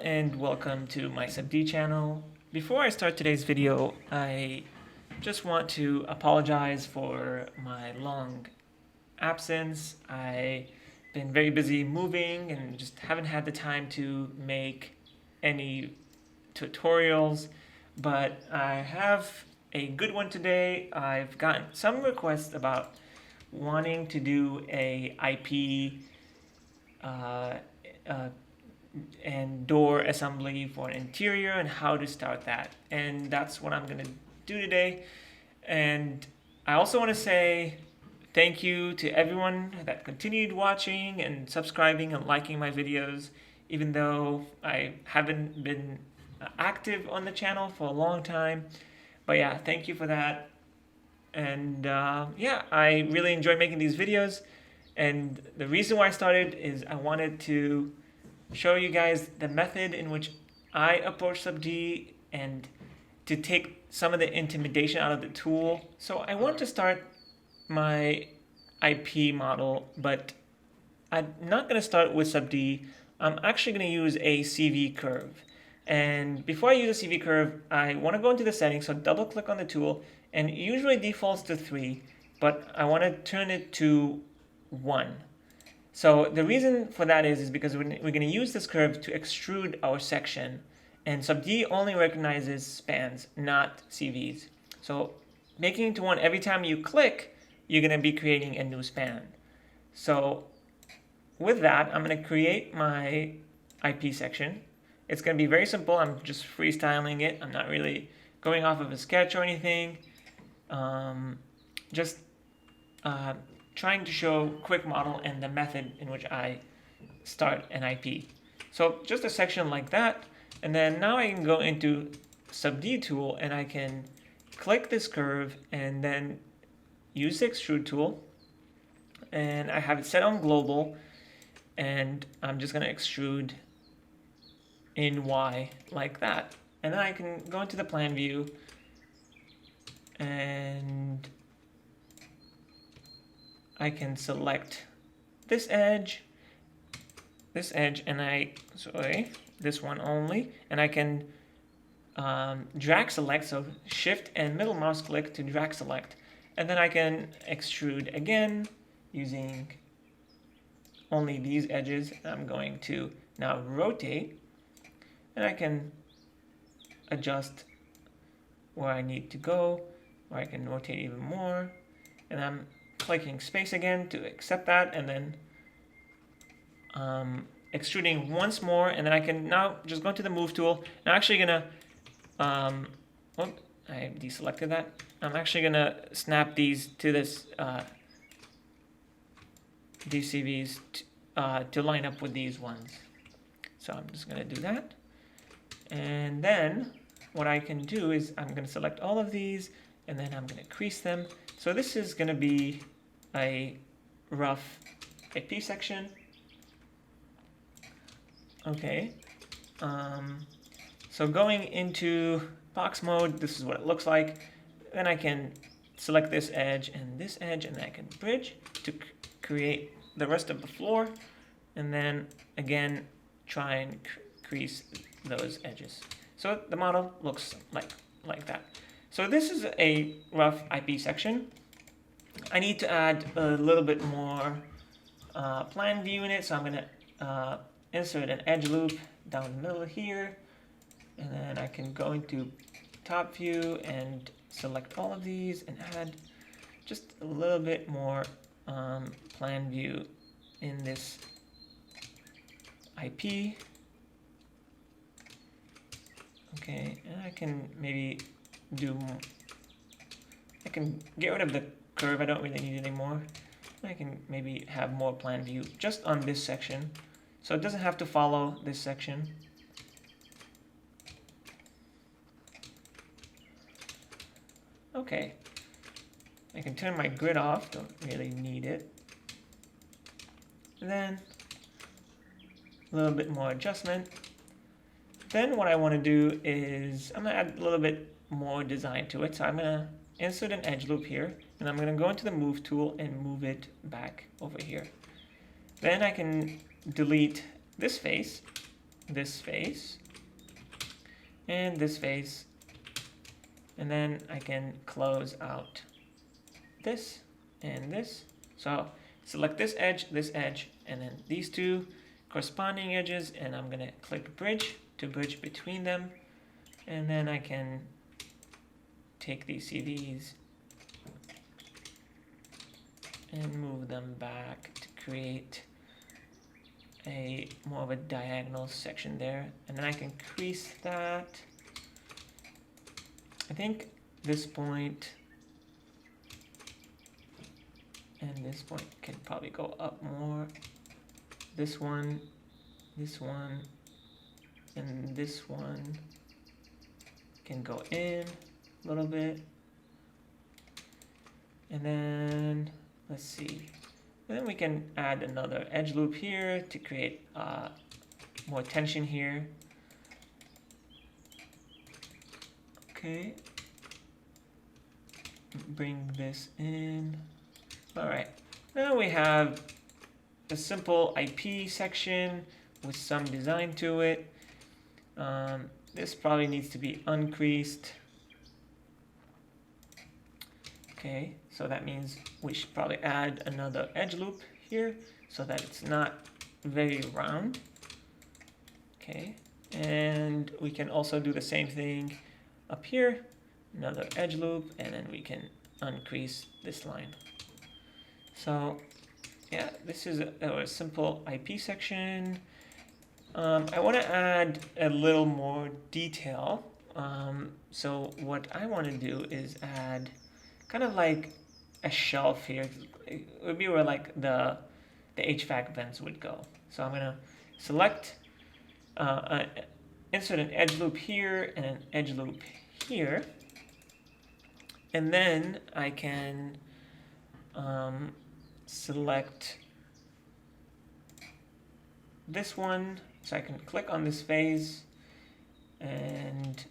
and welcome to my SubD channel. Before I start today's video, I just want to apologize for my long absence. I've been very busy moving and just haven't had the time to make any tutorials, but I have a good one today. I've gotten some requests about wanting to do a IP and door assembly for an interior and how to start that, and that's what I'm gonna do today. And I also want to say thank you to everyone that continued watching and subscribing and liking my videos, even though I haven't been active on the channel for a long time. But yeah, thank you for that. And yeah, I really enjoy making these videos, and the reason why I started is I wanted to show you guys the method in which I approach SubD and to take some of the intimidation out of the tool. So I want to start my IP model, but I'm not going to start with SubD. I'm actually going to use a CV curve. And before I use a CV curve, I want to go into the settings, so double click on the tool, and it usually defaults to 3, but I want to turn it to 1. So the reason for that is because we're going to use this curve to extrude our section, and SubD only recognizes spans, not CVs. So making it to 1 every time you click, you're going to be creating a new span. So with that, I'm going to create my IP section. It's going to be very simple. I'm just freestyling it. I'm not really going off of a sketch or anything. Just trying to show quick model and the method in which I start an IP. So just a section like that, and then now I can go into SubD tool and I can click this curve and then use the extrude tool, and I have it set on global, and I'm just going to extrude in Y like that. And then I can go into the plan view and I can select this edge, and this one only, and I can drag select, so shift and middle mouse click to drag select, and then I can extrude again using only these edges. I'm going to now rotate, and I can adjust where I need to go, or I can rotate even more, and I'm clicking space again to accept that, and then extruding once more, and then I can now just go to the move tool. I'm actually gonna I deselected that. I'm actually gonna snap these to this these CVs to line up with these ones. So I'm just gonna do that, and then what I can do is I'm gonna select all of these, and then I'm gonna crease them. So this is gonna be a rough IP section. Okay, so going into box mode, this is what it looks like. Then I can select this edge, and then I can bridge to create the rest of the floor, and then again try and crease those edges. So the model looks like that. So this is a rough IP section. I need to add a little bit more plan view in it, so I'm going to insert an edge loop down the middle here, and then I can go into top view and select all of these and add just a little bit more plan view in this IP. Okay, and I can maybe I can get rid of the curve. I don't really need it anymore. I can maybe have more plan view just on this section, so it doesn't have to follow this section. Okay, I can turn my grid off, don't really need it. And then a little bit more adjustment. Then what I want to do is I'm going to add a little bit more design to it. So I'm going to insert an edge loop here, and I'm going to go into the move tool and move it back over here. Then I can delete this face, this face and this face, and then I can close out this and this. So select this edge, and then these two corresponding edges, and I'm gonna click bridge to bridge between them, and then I can take these CDs and move them back to create a more of a diagonal section there, and then I can crease that. I think this point and this point can probably go up more. This one, and this one can go in a little bit. And then, let's see. And then we can add another edge loop here to create more tension here. Okay. Bring this in. All right. Now we have a simple IP section with some design to it. This probably needs to be uncreased. Okay, so that means we should probably add another edge loop here so that it's not very round. Okay, and we can also do the same thing up here, another edge loop, and then we can uncrease this line. So yeah, this is a simple IP section. I want to add a little more detail. So what I want to do is add kind of like a shelf here. It would be where like the HVAC vents would go. So I'm gonna select, insert an edge loop here and an edge loop here, and then I can select this one. So I can click on this phase, and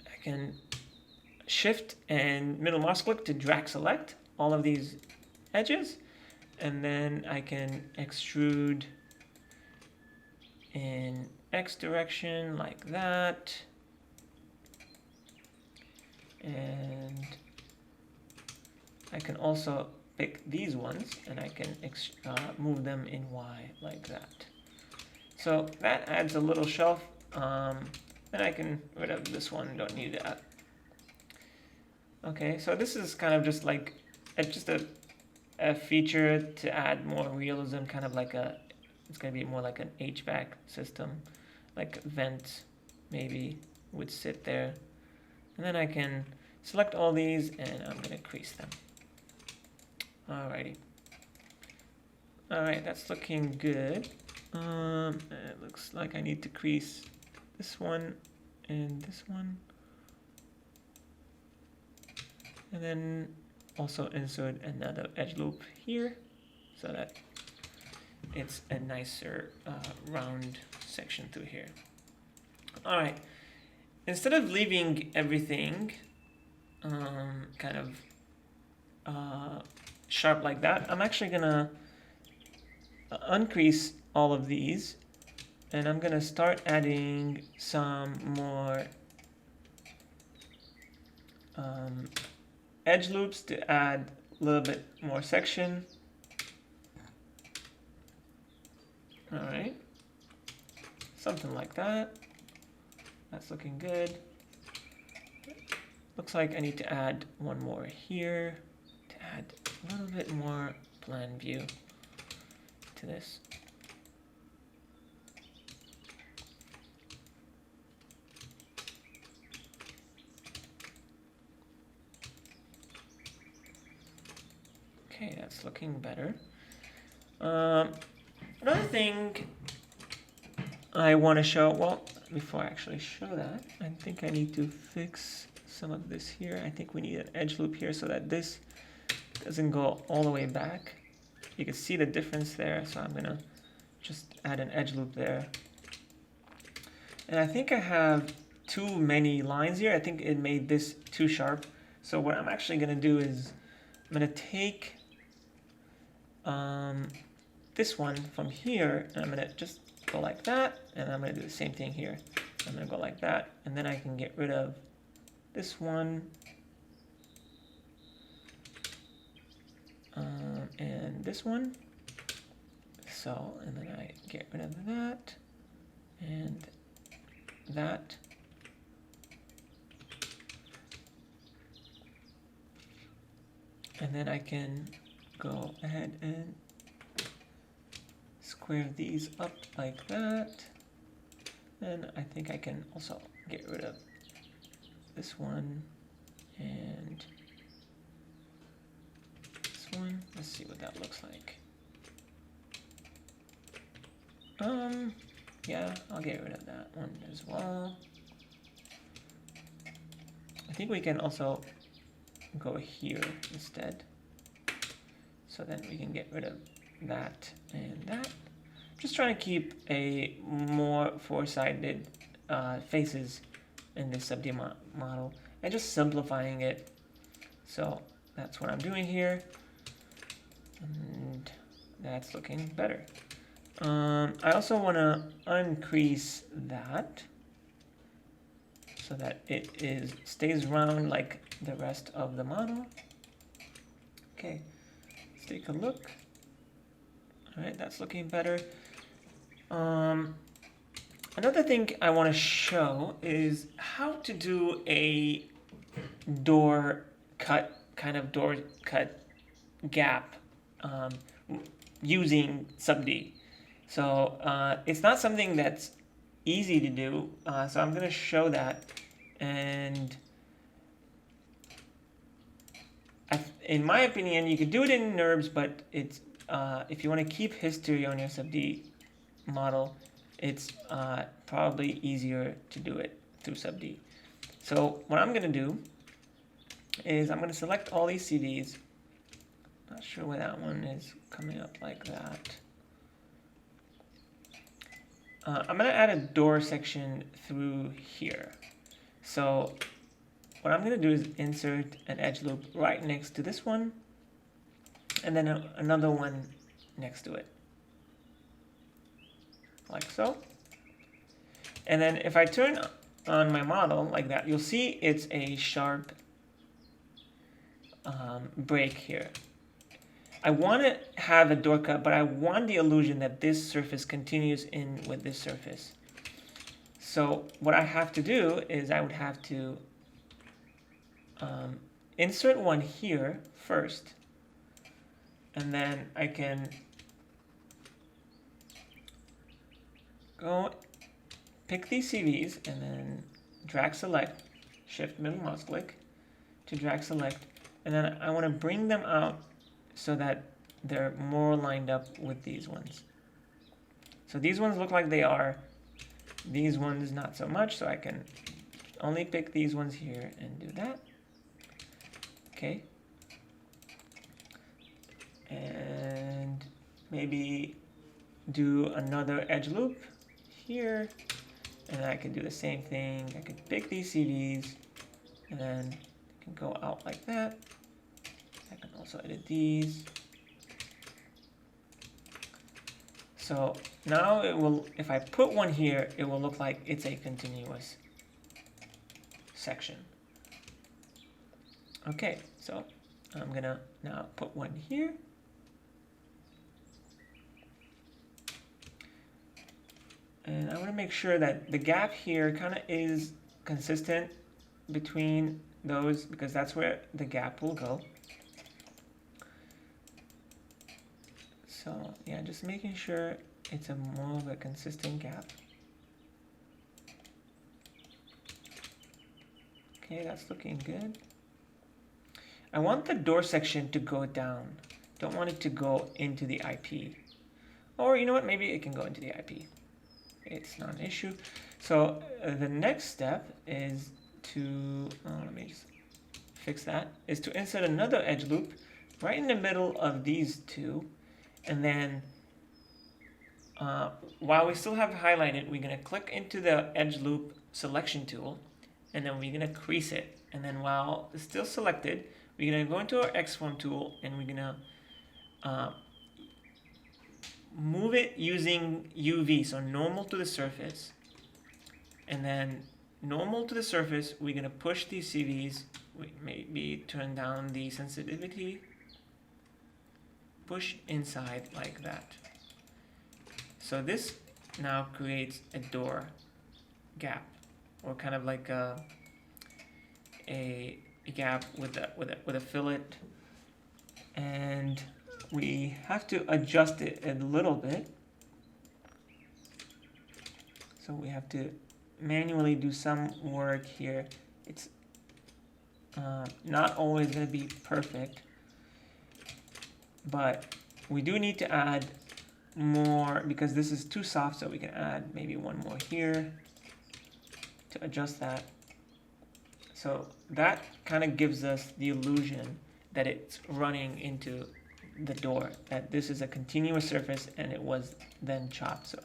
I can shift and middle mouse click to drag select all of these edges, and then I can extrude in X direction like that, and I can also pick these ones and I can move them in Y like that. So that adds a little shelf. Then I can rid of this one, don't need that. Okay, so this is kind of just like just a feature to add more realism, kind of like it's gonna be more like an HVAC system, like vent maybe would sit there. And then I can select all these and I'm gonna crease them. Alrighty. Alright, that's looking good. It looks like I need to crease this one and this one. And then also insert another edge loop here so that it's a nicer round section through here. Alright, instead of leaving everything kind of sharp like that, I'm actually gonna uncrease all of these, and I'm gonna start adding some more edge loops to add a little bit more section. All right, something like that. That's looking good. Looks like I need to add one more here to add a little bit more plan view to this. Okay, that's looking better. Another thing I want to show, well, before I actually show that, I think I need to fix some of this here. I think we need an edge loop here so that this doesn't go all the way back. You can see the difference there, so I'm gonna just add an edge loop there. And I think I have too many lines here. I think it made this too sharp. So what I'm actually gonna do is I'm gonna take this one from here, and I'm gonna just go like that, and I'm going to do the same thing here. I'm going to go like that, and then I can get rid of this one, and this one. So, and then I get rid of that, and that. And then I can go ahead and square these up like that. And I think I can also get rid of this one and this one. Let's see what that looks like. Yeah, I'll get rid of that one as well. I think we can also go here instead. So then we can get rid of that and that. Just trying to keep a more four-sided faces in this SubD model and just simplifying it. So that's what I'm doing here, and that's looking better. I also want to increase that so that it stays round like the rest of the model. Okay, let's take a look. All right, that's looking better. Another thing I want to show is how to do a door cut, kind of door cut gap using SubD. So it's not something that's easy to do, so I'm going to show that. And in my opinion, you could do it in NURBS, but it's if you want to keep history on your SubD model, it's probably easier to do it through SubD. So what I'm going to do is I'm going to select all these CDs. Not sure why that one is coming up like that. I'm going to add a door section through here. So what I'm going to do is insert an edge loop right next to this one, and then another one next to it, like so. And then if I turn on my model like that, you'll see it's a sharp break here. I want to have a door cut, but I want the illusion that this surface continues in with this surface. So what I have to do is I would have to insert one here first, and then I can go pick these CVs and then drag select, shift middle mouse click to drag select, and then I want to bring them out so that they're more lined up with these ones. So these ones look like they are, these ones not so much, so I can only pick these ones here and do that. Okay. And maybe do another edge loop here, and I can do the same thing. I can pick these CVs and then I can go out like that. I can also edit these. So now it will, if I put one here, it will look like it's a continuous section. Okay, so I'm gonna now put one here. And I want to make sure that the gap here kind of is consistent between those, because that's where the gap will go. So yeah, just making sure it's a more of a consistent gap. Okay, that's looking good. I want the door section to go down. Don't want it to go into the IP. Or you know what, maybe it can go into the IP. It's not an issue. So the next step is to, let me just fix that, is to insert another edge loop right in the middle of these two. And then while we still have it highlighted, we're going to click into the edge loop selection tool, and then we're going to crease it. And then while it's still selected, we're going to go into our X-form tool, and we're going to move it using UV, so normal to the surface. And then normal to the surface, we're going to push these CVs, we maybe turn down the sensitivity, push inside like that. So this now creates a door gap, or kind of like a gap with a fillet, and we have to adjust it a little bit. So we have to manually do some work here. It's not always going to be perfect, but we do need to add more because this is too soft, so we can add maybe one more here to adjust that. So that kind of gives us the illusion that it's running into the door, that this is a continuous surface and it was then chopped. So,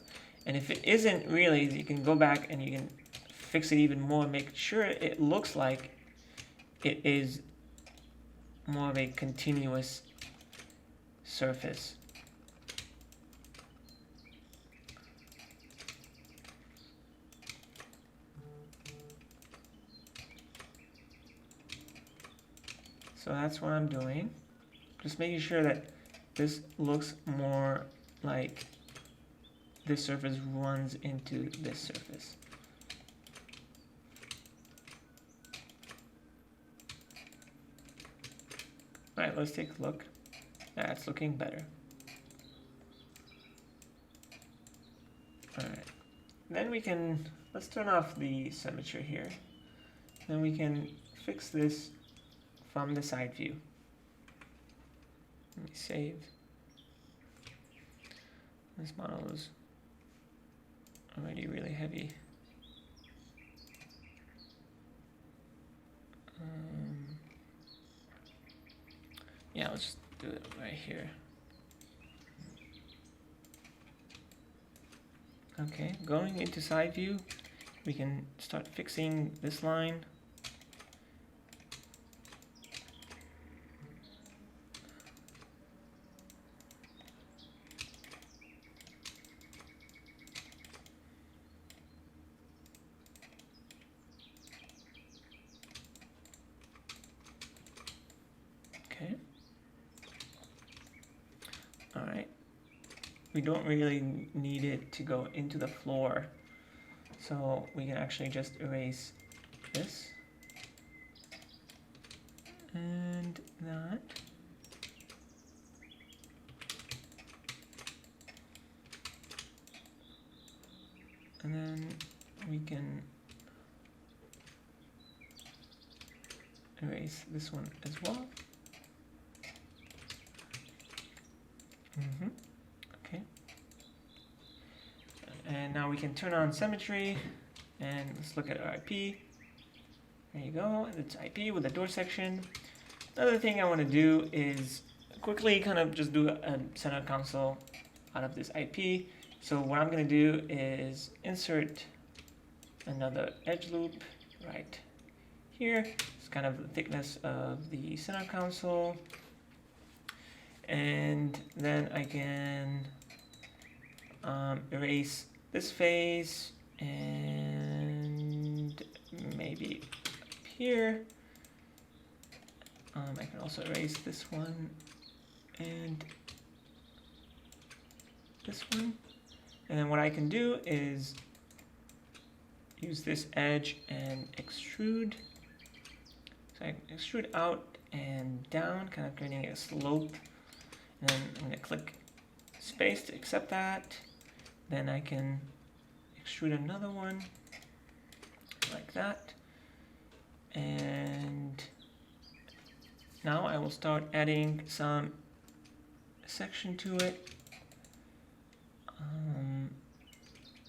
and if it isn't really, you can go back and you can fix it even more, make sure it looks like it is more of a continuous surface. So that's what I'm doing. Just making sure that this looks more like this surface runs into this surface. All right, let's take a look. That's looking better. All right, then we can, let's turn off the symmetry here. Then we can fix this from the side view. Let me save. This model is already really heavy. Yeah, let's just do it right here. Okay, going into side view, we can start fixing this line. Okay. All right. We don't really need it to go into the floor, so we can actually just erase this and that. And then we can erase this one as well. Okay. And now we can turn on symmetry and let's look at our IP. There you go, it's IP with the door section. Another thing I want to do is quickly kind of just do a center console out of this IP. So what I'm going to do is insert another edge loop right here. It's kind of the thickness of the center console. And then I can erase this face and maybe up here. I can also erase this one and this one. And then what I can do is use this edge and extrude. So I extrude out and down, kind of creating a slope. And then I'm going to click space to accept that. Then I can extrude another one like that. And now I will start adding some section to it.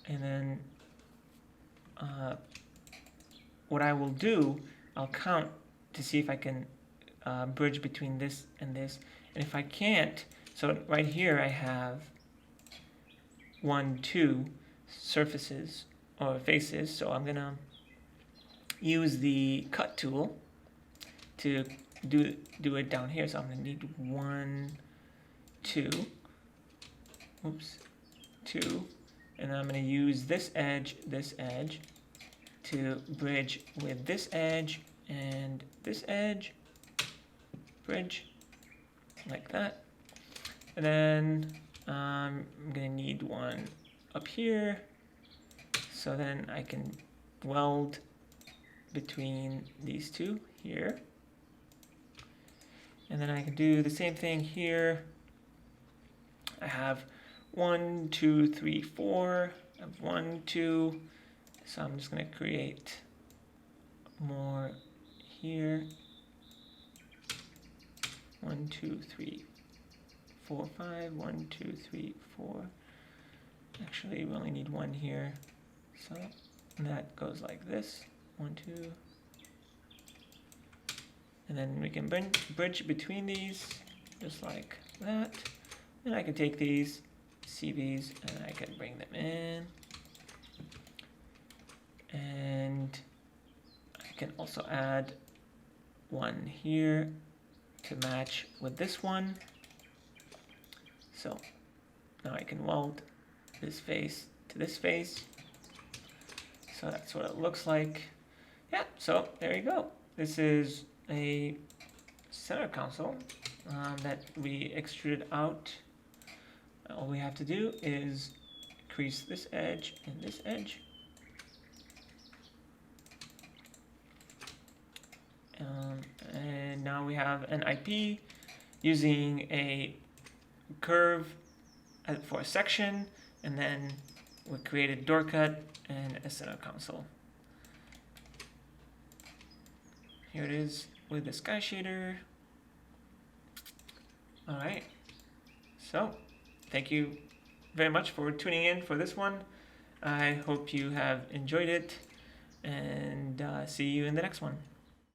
And then what I will do, I'll count to see if I can bridge between this and this. And if I can't, so right here I have 1, 2 surfaces or faces. So I'm gonna use the cut tool to do it down here. So I'm gonna need 1, 2, oops, 2, and I'm going to use this edge, to bridge with this edge and this edge, bridge, like that. And then I'm going to need one up here, so then I can weld between these two here. And then I can do the same thing here. I have 1, 2, 3, 4. I have 1, 2. So I'm just going to create more here. 1, 2, 3, 4, 5. 1, 2, 3, 4. Actually, we only need one here. So that goes like this. 1, 2. And then we can bridge between these, just like that. And I can take these CVs and I can bring them in. And I can also add one here to match with this one. So now I can weld this face to this face. So that's what it looks like. Yeah, so there you go. This is a center console that we extruded out. All we have to do is crease this edge and this edge. And now we have an IP using a curve for a section, and then we created door cut and a center console. Here it is with the sky shader. Alright, so thank you very much for tuning in for this one. I hope you have enjoyed it, and see you in the next one.